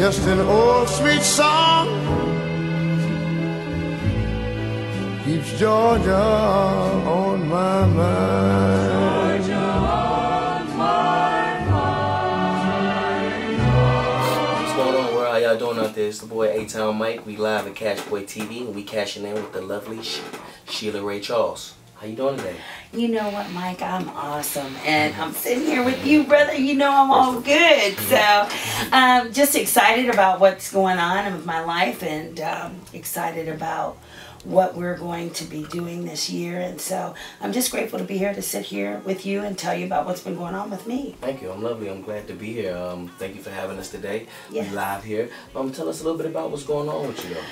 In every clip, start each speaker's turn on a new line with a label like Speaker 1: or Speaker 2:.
Speaker 1: just an old sweet song keeps Georgia on my mind. Georgia on my mind.
Speaker 2: What's going on? Where are y'all doing out there? It's the boy A-Town Mike. We live at CashBoytv and we cashing in with the lovely Sheila Ray Charles. How you doing today?
Speaker 3: You know what, Mike? I'm awesome, and I'm sitting here with you, brother. You know I'm all good. So, just excited about what's going on with my life, and excited about what we're going to be doing this year. And so, I'm just grateful to be here to sit here with you and tell you about what's been going on with me.
Speaker 2: Thank you. I'm lovely. I'm glad to be here. Thank you for having us today.
Speaker 3: Yes.
Speaker 2: We live here. Tell us a little bit about what's going on with you, though.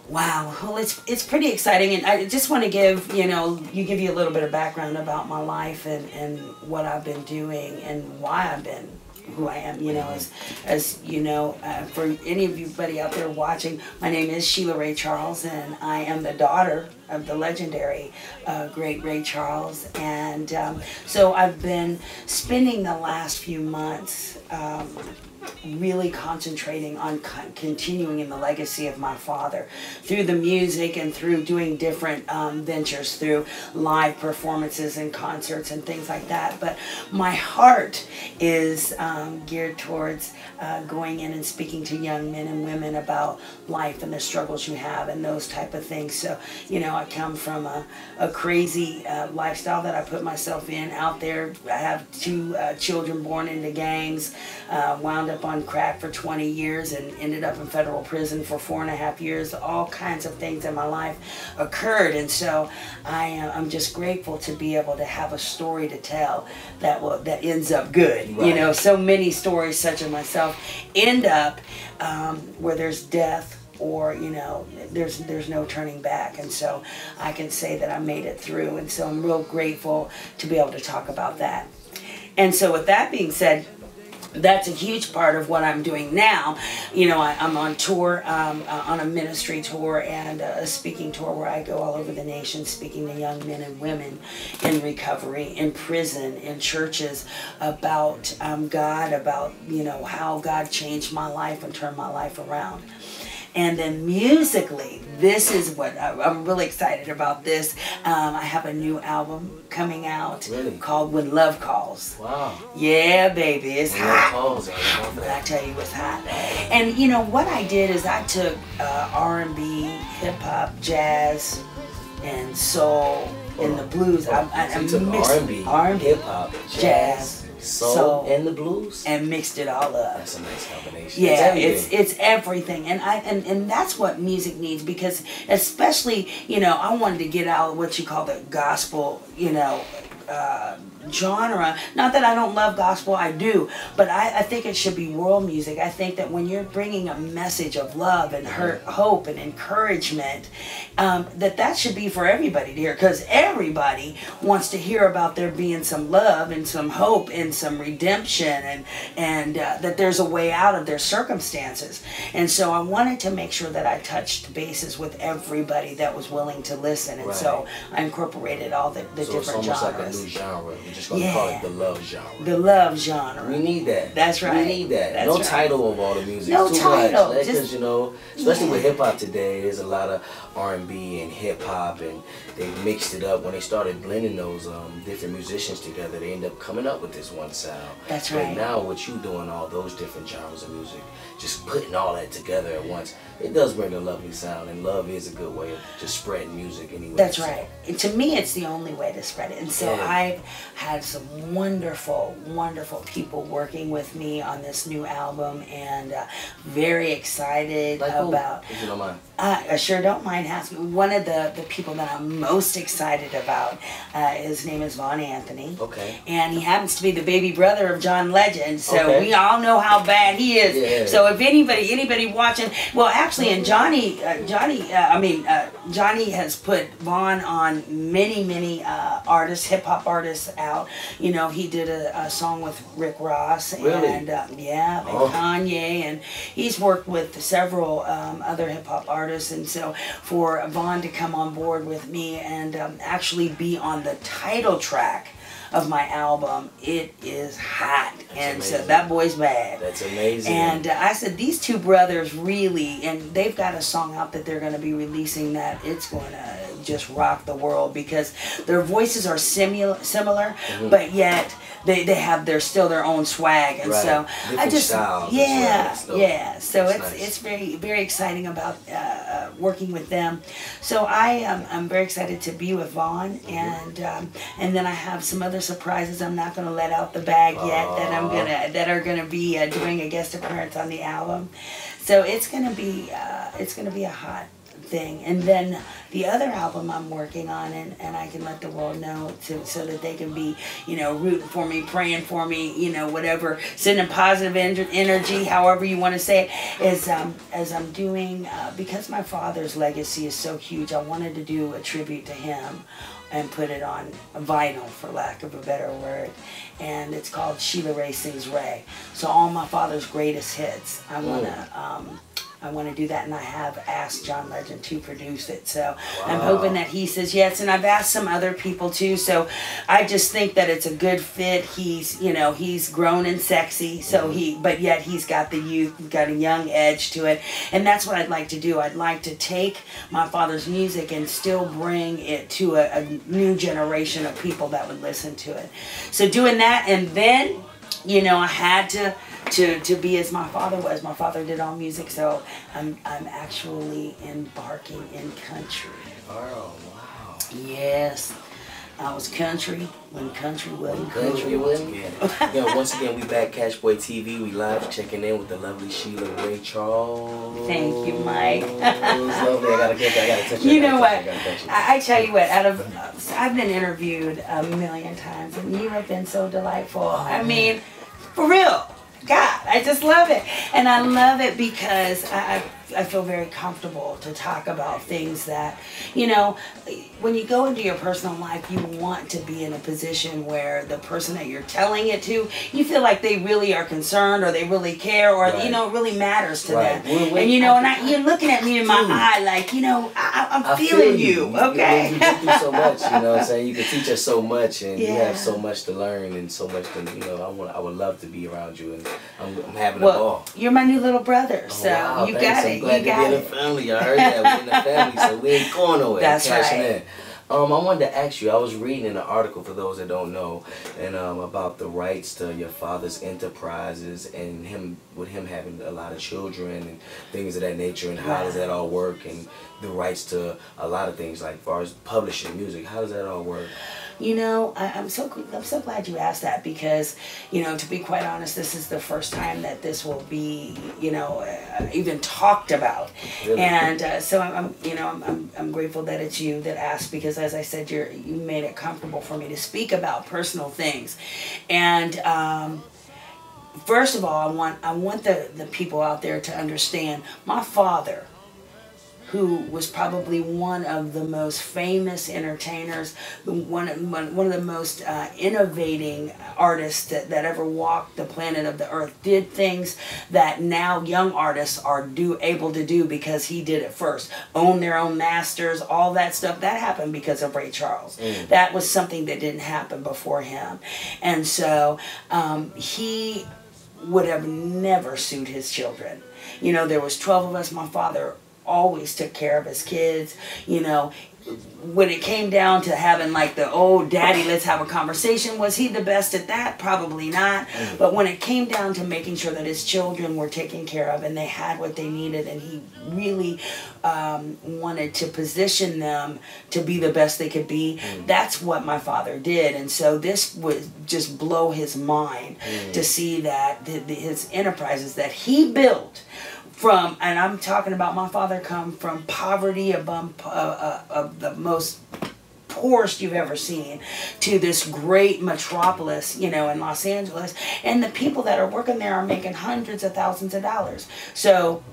Speaker 3: Wow, well, it's pretty exciting, and I just want to give you a little bit of background about my life and what I've been doing and why I've been who I am. As you know, for anybody out there watching, my name is Sheila Ray Charles, and I am the daughter of the legendary great Ray Charles, and so I've been spending the last few months really concentrating on continuing in the legacy of my father through the music and through doing different ventures, through live performances and concerts and things like that. But my heart is geared towards going in and speaking to young men and women about life and the struggles you have and those type of things. So, I come from a crazy lifestyle that I put myself in out there. I have two children born into gangs, wound up on crack for 20 years and ended up in federal prison for 4.5 years. All kinds of things in my life occurred, and so I'm just grateful to be able to have a story to tell that ends up good. Right. So many stories such as myself end up where there's death, or there's no turning back, and so I can say that I made it through, and so I'm real grateful to be able to talk about that. And so with that being said, that's a huge part of what I'm doing now. I'm on tour, on a ministry tour and a speaking tour where I go all over the nation speaking to young men and women in recovery, in prison, in churches, about God, about how God changed my life and turned my life around. And then musically, this is what I'm really excited about. This I have a new album coming out called When Love Calls.
Speaker 2: Wow.
Speaker 3: Yeah, baby, it's hot.
Speaker 2: Calls,
Speaker 3: I tell you, it's hot. And what I did is I took R&B, hip hop, jazz, and soul, and the blues. I mixed
Speaker 2: R&B, hip hop,
Speaker 3: jazz,
Speaker 2: soul, and the blues,
Speaker 3: and mixed it all up.
Speaker 2: That's a nice combination.
Speaker 3: Yeah, it's everything, and that's what music needs, because especially I wanted to get out of what you call the gospel genre. Not that I don't love gospel, I do, but I think it should be world music. I think that when you're bringing a message of love and hope and encouragement, that should be for everybody to hear, because everybody wants to hear about there being some love and some hope and some redemption, and that there's a way out of their circumstances. And so I wanted to make sure that I touched bases with everybody that was willing to listen, and so I incorporated all the different genres.
Speaker 2: So it's almost like a new genre. We're just going to call it the love genre.
Speaker 3: The love genre.
Speaker 2: We need that.
Speaker 3: That's right.
Speaker 2: We need that.
Speaker 3: That's
Speaker 2: no
Speaker 3: right.
Speaker 2: title of all the music.
Speaker 3: No
Speaker 2: too
Speaker 3: title.
Speaker 2: Much. Because especially with hip hop today, there's a lot of R&B and hip hop, and they mixed it up. When they started blending those different musicians together, they end up coming up with this one sound.
Speaker 3: That's right.
Speaker 2: But now, what you doing, all those different genres of music, just putting all that together at once, it does bring a lovely sound, and love is a good way of just spreading music anyway.
Speaker 3: That's right. And to me, it's the only way to spread it. And so I've had some wonderful, wonderful people working with me on this new album, and very excited about.
Speaker 2: If you don't mind.
Speaker 3: I sure don't mind asking. One of the people that I'm most excited about, his name is Von Anthony.
Speaker 2: Okay.
Speaker 3: And he happens to be the baby brother of John Legend, so we all know how bad he is. Yeah. So if anybody watching, well, actually, and Johnny has put Von on many artists, hip hop artists out. He did a song with Rick Ross and and Kanye, and he's worked with several other hip hop artists. And so for Von to come on board with me and actually be on the title track of my album, it is hot.
Speaker 2: That's
Speaker 3: and
Speaker 2: amazing.
Speaker 3: So that boy's bad.
Speaker 2: That's amazing.
Speaker 3: And I said, these two brothers really, and they've got a song out that they're going to be releasing that it's going to just rock the world, because their voices are similar, but yet they're still their own swag. And so
Speaker 2: different
Speaker 3: I just,
Speaker 2: styles
Speaker 3: yeah. So
Speaker 2: That's
Speaker 3: it's
Speaker 2: nice.
Speaker 3: it's very, very exciting about working with them. So I'm very excited to be with Vaughn, and then I have some other surprises I'm not going to let out the bag yet that are gonna be doing a guest appearance on the album. So it's gonna be a hot thing. And then the other album I'm working on, and I can let the world know so that they can be, rooting for me, praying for me, whatever, sending positive energy, however you want to say it, is as I'm doing, because my father's legacy is so huge, I wanted to do a tribute to him and put it on vinyl, for lack of a better word. And it's called Sheila Ray Sings Ray. So all my father's greatest hits, I want to do that, and I have asked John Legend to produce it. So I'm hoping that he says yes, and I've asked some other people too. So I just think that it's a good fit. He's grown and sexy, so but yet he's got the youth, he's got a young edge to it, and that's what I'd like to do. I'd like to take my father's music and still bring it to a new generation of people that would listen to it. So doing that, and then, I had to be as my father was. My father did all music, so I'm actually embarking in country.
Speaker 2: Oh, wow.
Speaker 3: Yes. I was country when country wasn't
Speaker 2: Country once again. Once again, we back, Cashboy TV. We live checking in with the lovely Sheila Ray Charles.
Speaker 3: Thank you, Mike.
Speaker 2: It's lovely. I gotta touch it.
Speaker 3: You know what? I tell you what, I've been interviewed a million times, and you have been so delightful. I mean, for real. God, I just love it. And I love it because I feel very comfortable to talk about things that, when you go into your personal life, you want to be in a position where the person that you're telling it to, you feel like they really are concerned, or they really care, or, it really matters to them. And, you're looking at me in my eye like, I'm feeling you, okay?
Speaker 2: You do so much, you can teach us so much, and you have so much to learn, and so much to, I would love to be around you, and I'm having a ball.
Speaker 3: You're my new little brother, so you got it.
Speaker 2: I'm glad to be in the family. I heard that. We're in the family, so we ain't going nowhere.
Speaker 3: That's
Speaker 2: Cashing
Speaker 3: right.
Speaker 2: in. I wanted to ask you, I was reading an article, for those that don't know, and about the rights to your father's enterprises, and him having a lot of children and things of that nature, and how does that all work, and the rights to a lot of things, like as far as publishing music, how does that all work?
Speaker 3: I'm so glad you asked that, because, to be quite honest, this is the first time that this will be, even talked about.
Speaker 2: Really?
Speaker 3: And so I'm grateful that it's you that asked, because as I said, you made it comfortable for me to speak about personal things. And first of all, I want the people out there to understand, my father, who was probably one of the most famous entertainers, one of the most innovating artists that ever walked the planet of the earth, did things that now young artists are able to do because he did it first. Own their own masters, all that stuff. That happened because of Ray Charles. That was something that didn't happen before him. And so he would have never sued his children. There was 12 of us. My father always took care of his kids. When it came down to having like the daddy, let's have a conversation, was he the best at that? Probably not. But when it came down to making sure that his children were taken care of and they had what they needed, and he really wanted to position them to be the best they could be, that's what my father did. And so this would just blow his mind to see that his enterprises that he built, and I'm talking about, my father come from poverty of the most poorest you've ever seen, to this great metropolis, in Los Angeles, and the people that are working there are making hundreds of thousands of dollars. So,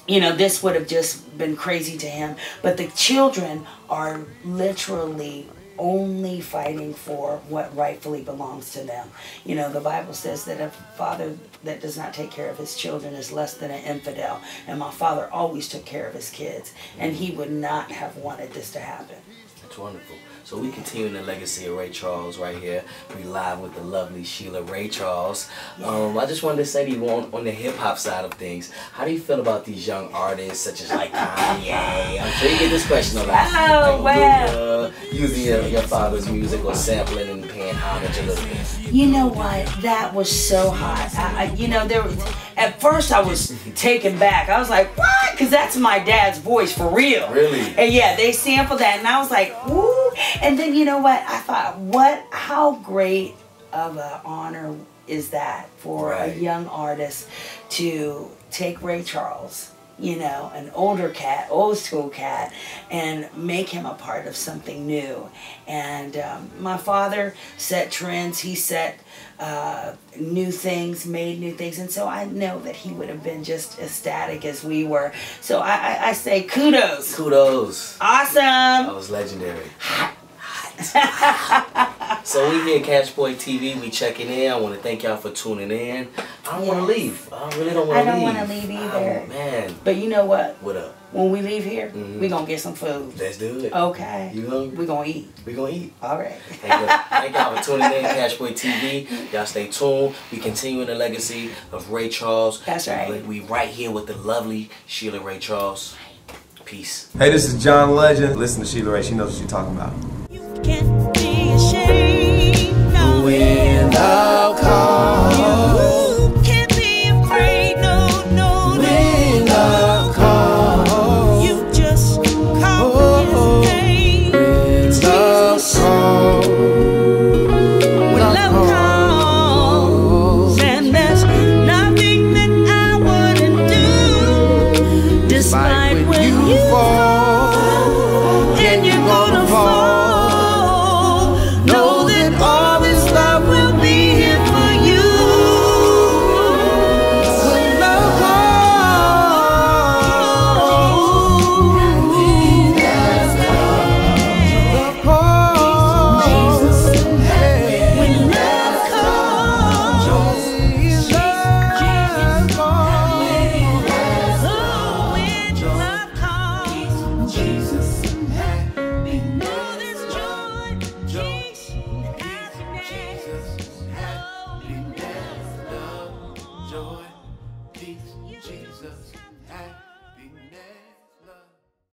Speaker 3: this would have just been crazy to him. But the children are literally only fighting for what rightfully belongs to them. The Bible says that a father that does not take care of his children is less than an infidel. And my father always took care of his kids, and he would not have wanted this to happen.
Speaker 2: That's wonderful. So we continue the legacy of Ray Charles right here. We live with the lovely Sheila Ray Charles. I just wanted to say to you on the hip hop side of things, how do you feel about these young artists such as like Kanye? I'm sure you get this question a lot.
Speaker 3: Oh, wow.
Speaker 2: Using your father's music or sampling and paying homage a little bit.
Speaker 3: You know what? That was so hot. You know, at first I was taken back. I was like, what? Because that's my dad's voice for real.
Speaker 2: Really?
Speaker 3: And yeah, they sampled that, and I was like, ooh. And then you know what? I thought, how great of an honor is that for a young artist to take Ray Charles, you know, an older cat, old school cat, and make him a part of something new. And my father set trends. He set new things, made new things, and so I know that he would have been just ecstatic as we were. So I say kudos.
Speaker 2: Kudos.
Speaker 3: Awesome.
Speaker 2: That was legendary. So we here at CashBoyTV, we checking in. I want to thank y'all for tuning in. I don't want to leave. I really don't want to leave.
Speaker 3: I don't want to leave either.
Speaker 2: Oh, man.
Speaker 3: But you know what?
Speaker 2: What up?
Speaker 3: When we leave here, we going to get some food.
Speaker 2: Let's do it.
Speaker 3: Okay.
Speaker 2: You hungry?
Speaker 3: We going to eat.
Speaker 2: We going to eat.
Speaker 3: All right.
Speaker 2: Thank y'all for tuning in, CashBoyTV. Y'all stay tuned. We continuing the legacy of Ray Charles.
Speaker 3: That's right.
Speaker 2: We right here with the lovely Sheila Ray Charles. Peace.
Speaker 4: Hey, this is John Legend. Listen to Sheila Ray. She knows what she's talking about.
Speaker 5: You can't be ashamed. No.
Speaker 1: When thou comes